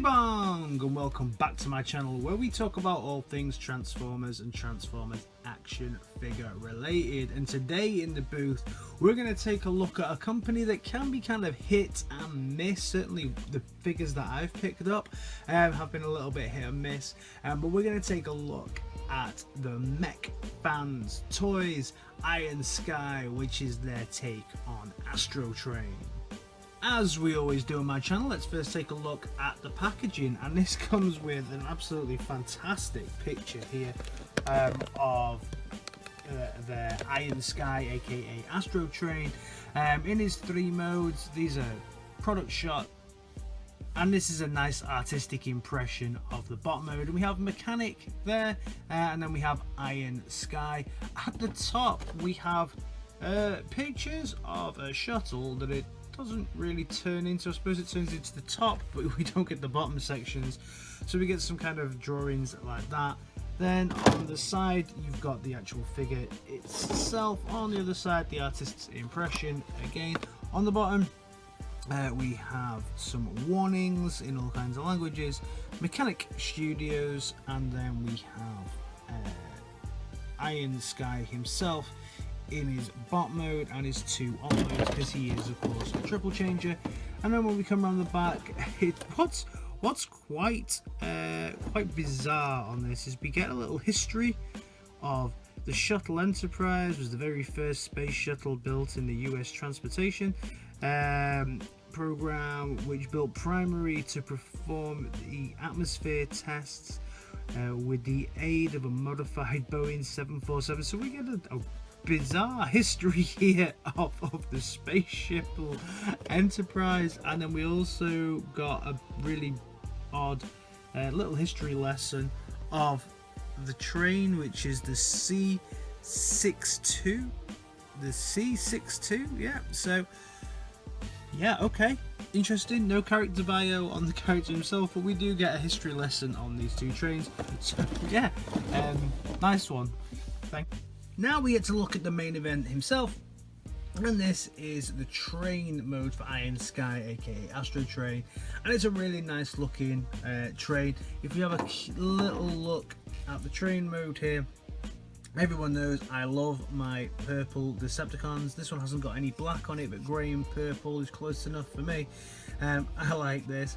Bong and welcome back to my channel where we talk about all things Transformers and Transformers action figure related. And today in the booth we're going to take a look at a company that can be kind of hit and miss. Certainly the figures that I've picked up have been a little bit hit and miss, but we're going to take a look at the Mech Fans Toys Iron Sky, which is their take on Astrotrain. As we always do on my channel, let's first take a look at the packaging, and this comes with an absolutely fantastic picture here of the Iron Sky, aka Astrotrain, in his three modes. These are product shot, and this is a nice artistic impression of the bot mode. And we have Mechanic there, and then we have Iron Sky. At the top we have pictures of a shuttle that it doesn't really turn into. I suppose it turns into the top, but we don't get the bottom sections, so we get some kind of drawings like that. Then on the side you've got the actual figure itself. On the other side, the artist's impression again. On the bottom we have some warnings in all kinds of languages, Mechanic Studios, and then we have Iron Sky himself in his bot mode and his two op modes, because he is of course a triple changer. And then when we come around the back, what's quite bizarre on this is we get a little history of the Shuttle Enterprise. Was the very first space shuttle built in the US transportation program, which built primary to perform the atmosphere tests with the aid of a modified Boeing 747. So we get a bizarre history here of the Space Shuttle Enterprise. And then we also got a really odd little history lesson of the train, which is the C62. Yeah, so yeah, okay, interesting. No character bio on the character himself, but we do get a history lesson on these two trains. So yeah, nice one. Thank you. Now we get to look at the main event himself, and this is the train mode for Iron Sky, aka Astrotrain, and it's a really nice looking train. If you have a little look at the train mode here, everyone knows I love my purple Decepticons. This one hasn't got any black on it, but grey and purple is close enough for me. I like this.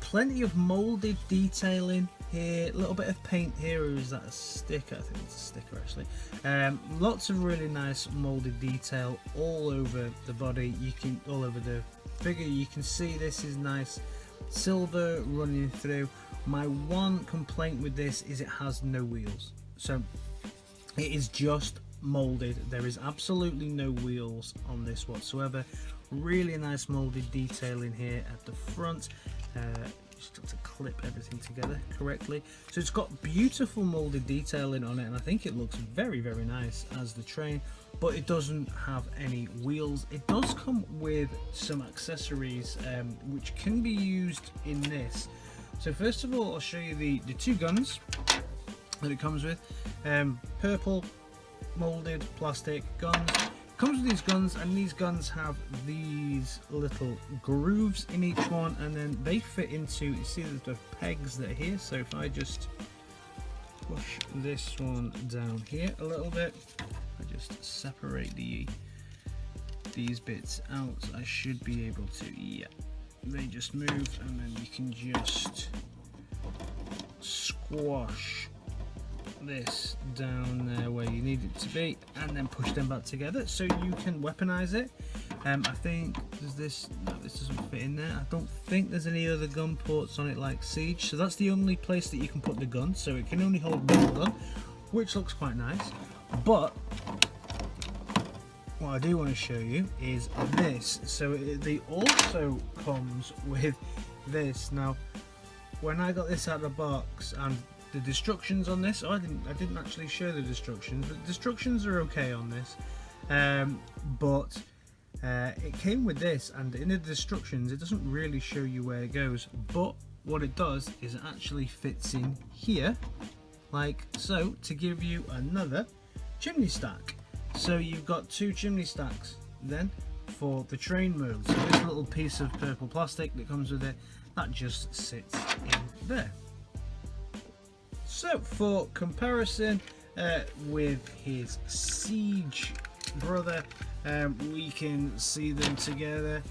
Plenty of moulded detailing here, a little bit of paint here, or is that a sticker? I think it's a sticker actually. Lots of really nice moulded detail all over the body, all over the figure. You can see this is nice silver running through. My one complaint with this is it has no wheels, so it is just moulded. There is absolutely no wheels on this whatsoever. Really nice moulded detailing here at the front. Just got to clip everything together correctly. So it's got beautiful moulded detailing on it, and I think it looks very, very nice as the train, but it doesn't have any wheels. It does come with some accessories which can be used in this. So first of all, I'll show you the two guns that it comes with. Purple moulded plastic guns. Comes with these guns, and these guns have these little grooves in each one, and then they fit into, you see the pegs that are here. So if I just push this one down here a little bit, I just separate these bits out, I should be able to, yeah, they just move, and then you can just squash this down there where you need it to be, and then push them back together so you can weaponize it. I think this doesn't fit in there. I don't think there's any other gun ports on it like Siege, so that's the only place that you can put the gun, so it can only hold one gun, which looks quite nice. But what I do want to show you is this. So they also comes with this. Now when I got this out of the box, and the destructions on this, I didn't actually show the destructions, but the destructions are okay on this, but it came with this, and in the destructions it doesn't really show you where it goes, but what it does is it actually fits in here like so, to give you another chimney stack. So you've got two chimney stacks then for the train mode. So this little piece of purple plastic that comes with it, that just sits in there. So for comparison with his Siege brother, we can see them together.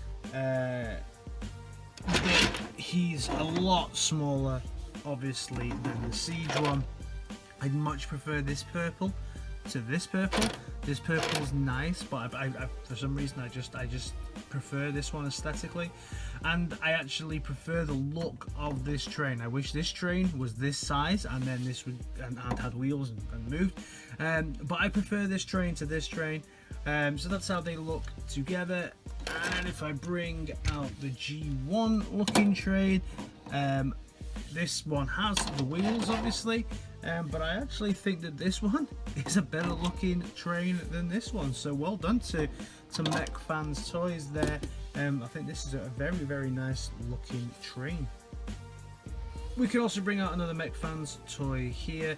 He's a lot smaller, obviously, than the Siege one. I'd much prefer this purple to this purple. This purple is nice, but I for some reason I just prefer this one aesthetically, and I actually prefer the look of this train. I wish this train was this size, and then this would and had wheels and moved. But I prefer this train to this train. So that's how they look together. And if I bring out the G1 looking train, this one has the wheels, obviously, but I actually think that this one is a better looking train than this one. So well done to Mech Fans Toys there. I think this is a very nice looking train. We can also bring out another Mech Fans toy here.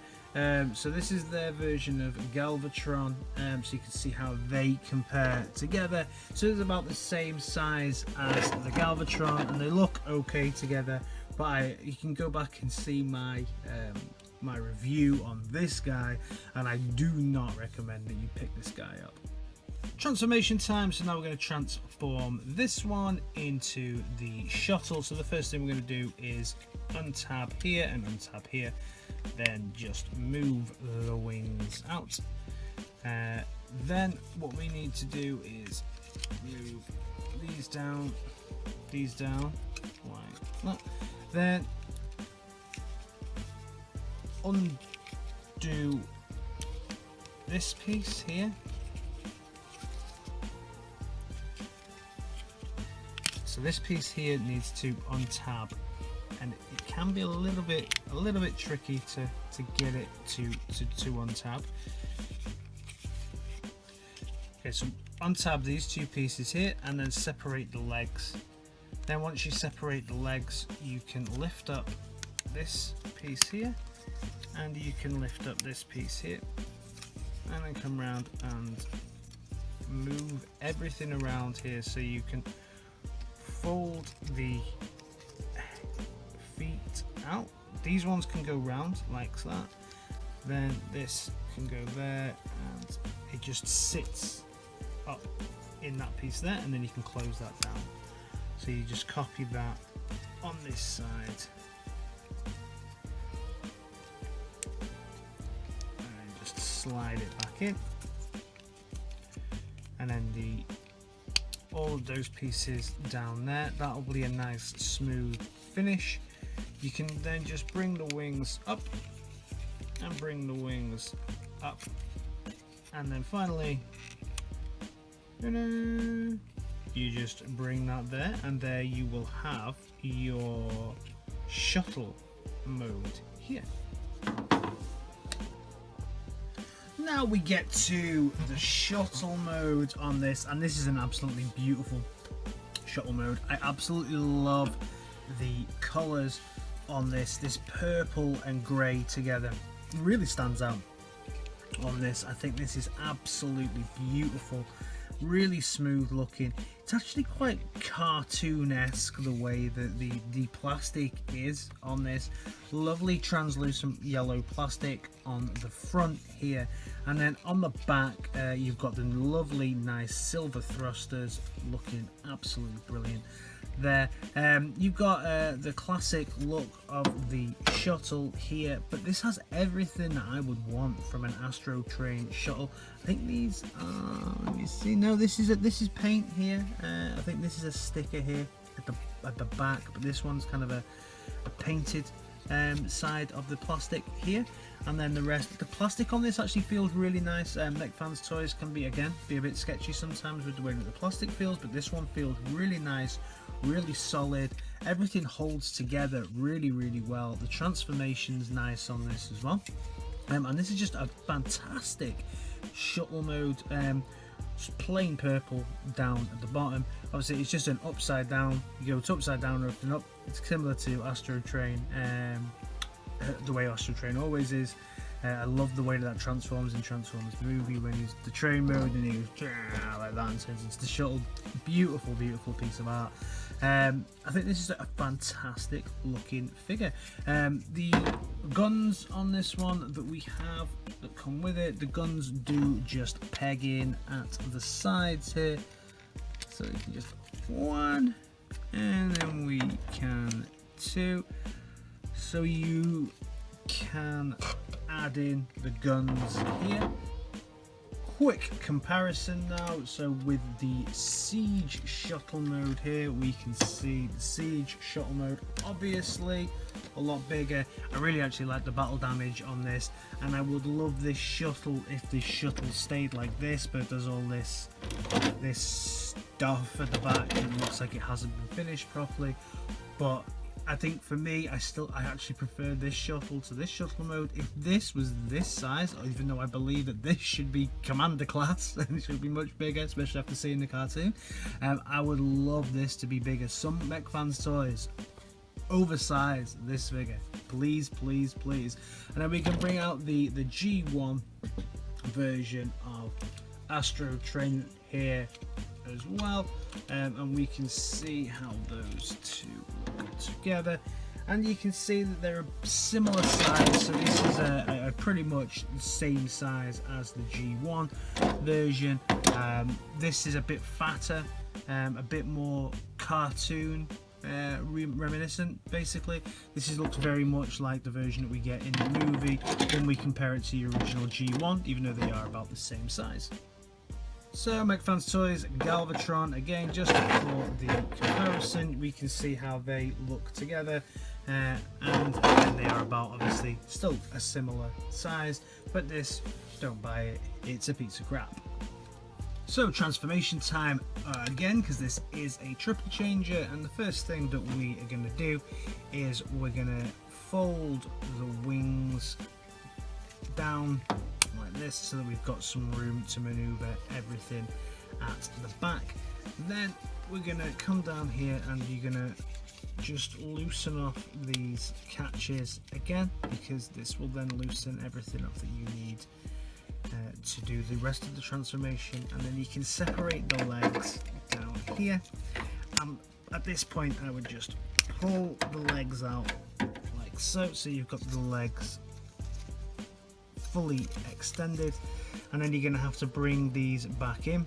So this is their version of Galvatron, so you can see how they compare together. So it's about the same size as the Galvatron, and they look okay together. But you can go back and see my my review on this guy, and I do not recommend that you pick this guy up. Transformation time. So now we're going to transform this one into the Shuttle. So the first thing we're going to do is untab here and untab here, then just move the wings out. Then what we need to do is move these down like that. Then undo this piece here. So this piece here needs to untab, and it can be a little bit tricky to get it to untab. Okay, so untab these two pieces here and then separate the legs. Then once you separate the legs, you can lift up this piece here, and you can lift up this piece here, and then come around and move everything around here so you can fold the feet out. These ones can go round like that, then this can go there, and it just sits up in that piece there, and then you can close that down. So you just copy that on this side and just slide it back in, and then all of those pieces down there, that'll be a nice smooth finish. You can then just bring the wings up and bring the wings up, and then finally you just bring that there, and there you will have your Shuttle mode here. Now we get to the Shuttle mode on this, and this is an absolutely beautiful Shuttle mode. I absolutely love the colours on this purple and grey together. It really stands out on this. I think this is absolutely beautiful, really smooth looking. It's actually quite cartoon-esque the way that the plastic is on this. Lovely translucent yellow plastic on the front here, and then on the back you've got the lovely nice silver thrusters looking absolutely brilliant there. You've got the classic look of the Shuttle here, but this has everything that I would want from an Astrotrain Shuttle. I think these let me see, no, this is paint here. I think this is a sticker here at the back, but this one's kind of a painted side of the plastic here, and then the rest. The plastic on this actually feels really nice. Mech Fans toys can be a bit sketchy sometimes with the way that the plastic feels, but this one feels really nice, really solid. Everything holds together really well. The transformation's nice on this as well, and this is just a fantastic Shuttle mode. Plain purple down at the bottom. Obviously it's just an upside down. You go to upside down or up. It's similar to Astrotrain, the way Astrotrain always is. I love the way that transforms in Transformers the movie when he's the train mode and he goes like that and turns into the shuttle. Beautiful, beautiful piece of art. I think this is a fantastic looking figure. The guns on this one that we have that come with it, the guns do just peg in at the sides here. So you can just one, and then we can two. So you can add in the guns here. Quick comparison now. So with the Siege Shuttle mode here, we can see the Siege Shuttle mode obviously a lot bigger. I really actually like the battle damage on this, and I would love this shuttle if this shuttle stayed like this, but there's all this stuff at the back and it looks like it hasn't been finished properly. But I think for me, I actually prefer this shuttle to this shuttle mode. If this was this size, even though I believe that this should be Commander class and it should be much bigger, especially after seeing the cartoon, I would love this to be bigger. Some Mech Fans Toys oversize this figure, please, please, please. And then we can bring out the G1 version of Astrotrain here as well, and we can see how those two look together, and you can see that they're a similar size. So this is a pretty much the same size as the G1 version. This is a bit fatter, a bit more cartoon reminiscent. Basically, this looks very much like the version that we get in the movie when we compare it to the original G1, even though they are about the same size. So Mech Fans Toys Galvatron, again, just for the comparison, we can see how they look together, and they are about, obviously, still a similar size, but this, don't buy it, it's a piece of crap. So transformation time again, because this is a triple changer, and the first thing that we are going to do is we're going to fold the wings down like this so that we've got some room to maneuver everything at the back. Then we're going to come down here and you're going to just loosen off these catches again, because this will then loosen everything up that you need to do the rest of the transformation. And then you can separate the legs down here. At this point I would just pull the legs out like so, so you've got the legs fully extended, and then you're going to have to bring these back in.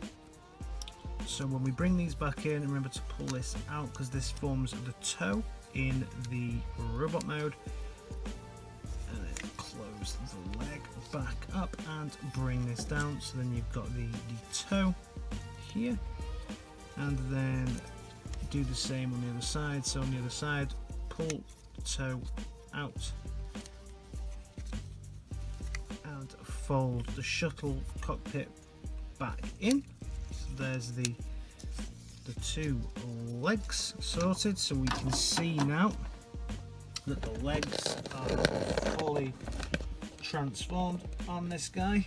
So when we bring these back in, remember to pull this out because this forms the toe in the robot mode, and then close the leg back up and bring this down. So then you've got the toe here, and then do the same on the other side. So on the other side, pull the toe out and fold the shuttle cockpit back in. So there's the two legs sorted, so we can see now that the legs are fully transformed on this guy.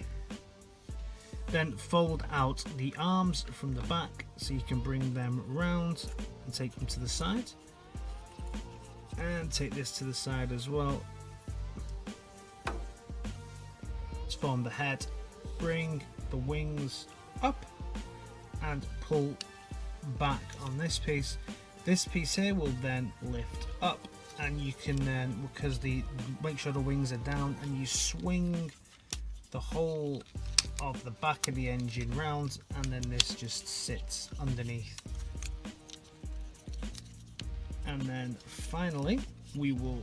Then fold out the arms from the back so you can bring them round and take them to the side, and take this to the side as well. Let's form the head, bring the wings up and pull back on this piece. This piece here will then lift up, and you can then, because make sure the wings are down, and you swing the whole of the back of the engine round, and then this just sits underneath. And then finally we will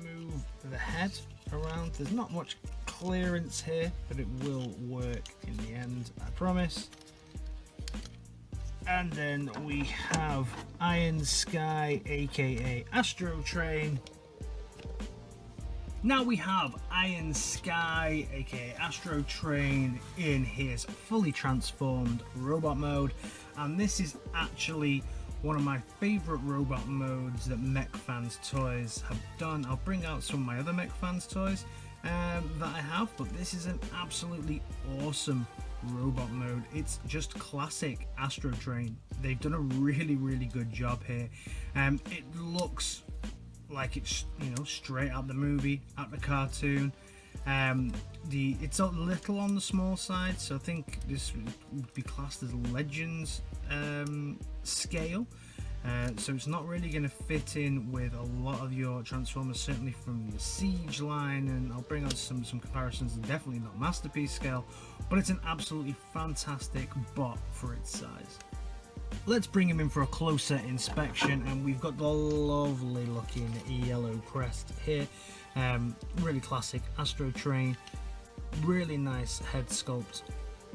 move the head around. There's not much clearance here, but it will work in the end, I promise. And then we have Iron Sky, aka Astrotrain. Now we have Iron Sky, aka Astrotrain, in his fully transformed robot mode, and this is actually one of my favourite robot modes that Mech Fans Toys have done. I'll bring out some of my other Mech Fans Toys that I have, but this is an absolutely awesome robot mode. It's just classic Astrotrain. They've done a really, really good job here. It looks like it's, you know, straight out the movie, out the cartoon. It's a little on the small side, so I think this would be classed as Legends scale. So it's not really going to fit in with a lot of your Transformers, certainly from the Siege line, and I'll bring out some comparisons. Definitely not Masterpiece scale, but it's an absolutely fantastic bot for its size. Let's bring him in for a closer inspection, and we've got the lovely looking yellow crest here. Really classic Astrotrain, really nice head sculpt.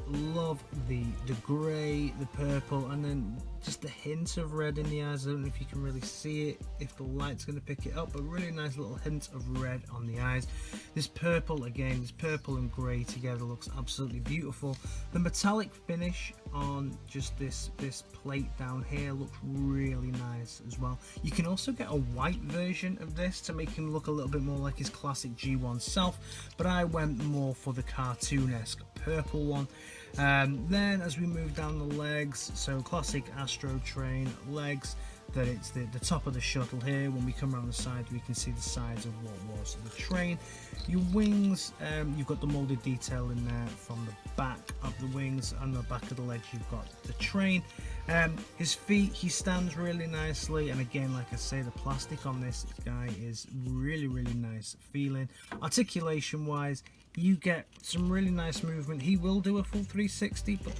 Love the grey, the purple, and then just a hint of red in the eyes. I don't know if you can really see it, if the light's going to pick it up, but really nice little hint of red on the eyes. This purple, again, this purple and grey together looks absolutely beautiful. The metallic finish on just this plate down here looks really nice as well. You can also get a white version of this to make him look a little bit more like his classic G1 self, but I went more for the cartoon-esque purple one. Then as we move down the legs, so classic Astrotrain legs, that it's the top of the shuttle here. When we come around the side, we can see the sides of what was the train. Your wings, you've got the molded detail in there from the back of the wings. On the back of the legs, you've got the train. His feet, he stands really nicely, and again, like I say, the plastic on this guy is really nice feeling. Articulation wise, you get some really nice movement. He will do a full 360, but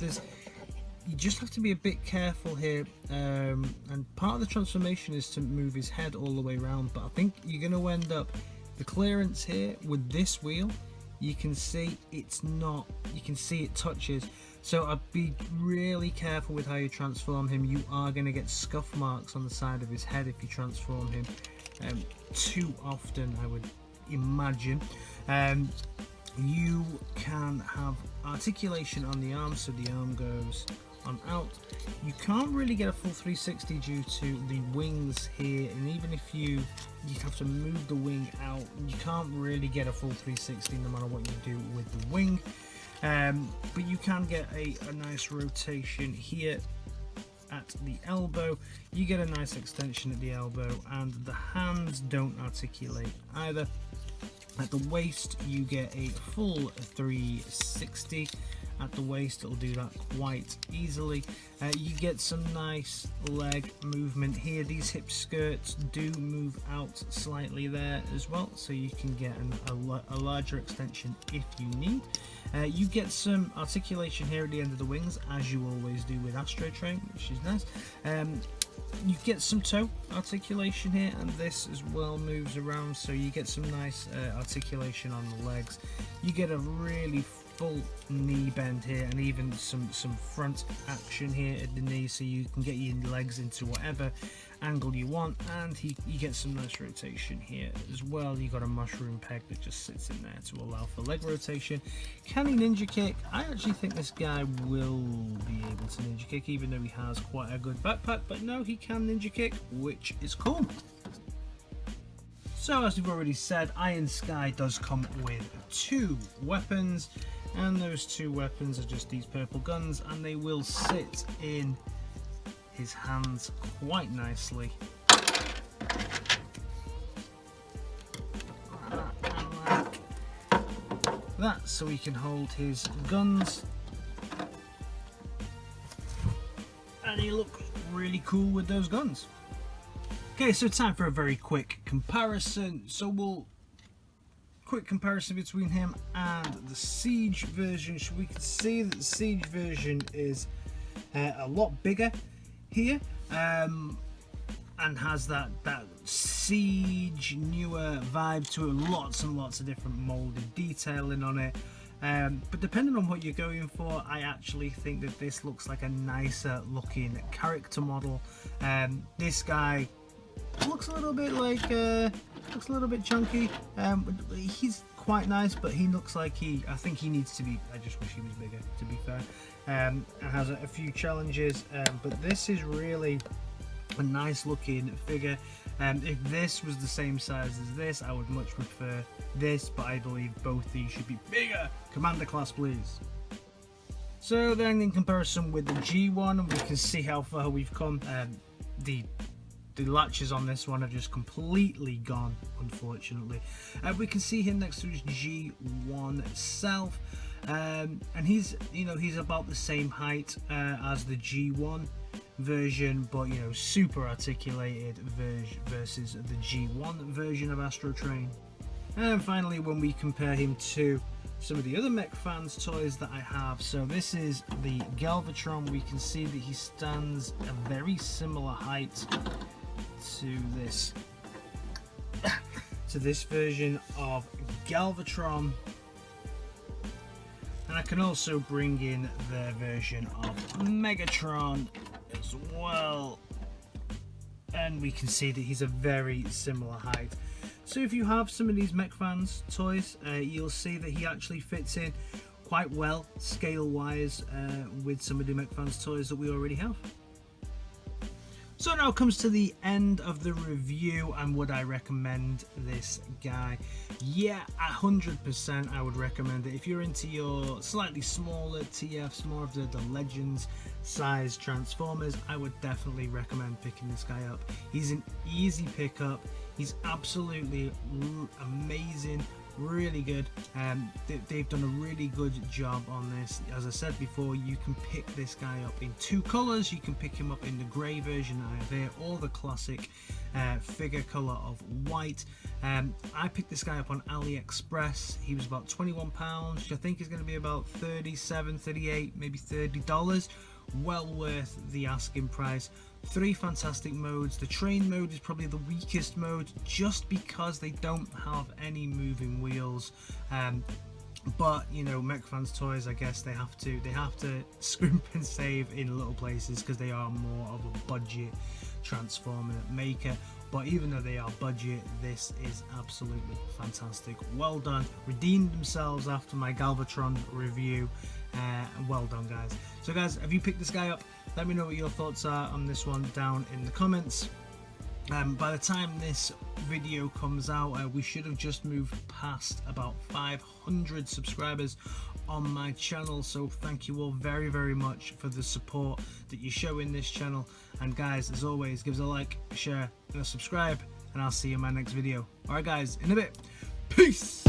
you just have to be a bit careful here, and part of the transformation is to move his head all the way around, but I think you're going to end up, the clearance here with this wheel, you can see it's not, you can see it touches, so I'd be really careful with how you transform him. You are going to get scuff marks on the side of his head if you transform him too often, I would imagine. You can have articulation on the arm, so the arm goes on out. You can't really get a full 360 due to the wings here, and even if you have to move the wing out, you can't really get a full 360 no matter what you do with the wing. But you can get a nice rotation here at the elbow. You get a nice extension at the elbow, and the hands don't articulate either. At the waist, you get a full 360. At the waist, it'll do that quite easily. You get some nice leg movement here. These hip skirts do move out slightly there as well, so you can get a larger extension if you need. You get some articulation here at the end of the wings, as you always do with Astrotrain, which is nice. You get some toe articulation here, and this as well moves around, so you get some nice articulation on the legs. You get a really full knee bend here, and even some front action here at the knee, so you can get your legs into whatever angle you want, and you get some nice rotation here as well. You got a mushroom peg that just sits in there to allow for leg rotation. Can he ninja kick? I actually think this guy will be able to ninja kick, even though he has quite a good backpack, but no, he can ninja kick, which is cool. So as we've already said, Iron Sky does come with 2 weapons, and those 2 weapons are just these purple guns, and they will sit in his hands quite nicely. Like that, so he can hold his guns, and he looks really cool with those guns. Okay, so time for a very quick comparison. Quick comparison between him and the Siege version. So we can see that the Siege version is a lot bigger here, and has that Siege newer vibe to it. Lots and lots of different molded detailing on it. But depending on what you're going for, I actually think that this looks like a nicer looking character model. This guy looks a little bit like looks a little bit chunky. He's quite nice, but he looks like I think he needs to be, I just wish he was bigger, to be fair. And has a few challenges, but this is really a nice looking figure. If this was the same size as this, I would much prefer this, but I believe both these should be bigger. Commander class, please. So then, in comparison with the G1, we can see how far we've come. The the latches on this one are just completely gone, unfortunately. We can see him next to his G1 self, and he's about the same height as the G1 version, but super articulated versus the G1 version of Astrotrain. And finally, when we compare him to some of the other Mech Fans toys that I have, so this is the Galvatron. We can see that he stands a very similar height to this version of Galvatron, and I can also bring in their version of Megatron as well, and we can see that he's a very similar height. So if you have some of these Mech Fans toys, you'll see that he actually fits in quite well scale wise with some of the Mech Fans toys that we already have. So now comes to the end of the review, and would I recommend this guy? Yeah, 100% I would recommend it. If you're into your slightly smaller TFs, more of the Legends size Transformers, I would definitely recommend picking this guy up. He's an easy pickup. He's absolutely amazing, really good. They've done a really good job on this. As I said before, you can pick this guy up in 2 colors. You can pick him up in the grey version that I have here, or the classic figure color of white. I picked this guy up on AliExpress. He was about £21, which I think is going to be about $37, $38, maybe $30. Well worth the asking price. 3 fantastic modes. The train mode is probably the weakest mode, just because they don't have any moving wheels. But Mech Fans toys, I guess they have to scrimp and save in little places because they are more of a budget Transformer maker. But even though they are budget, this is absolutely fantastic. Well done. Redeemed themselves after my Galvatron review. Well done, guys. So guys, have you picked this guy up? Let me know what your thoughts are on this one down in the comments. By the time this video comes out, we should have just moved past about 500 subscribers on my channel, so thank you all very, very much for the support that you show in this channel. And guys, as always, give us a like, a share, and a subscribe, and I'll see you in my next video. Alright guys, in a bit. Peace!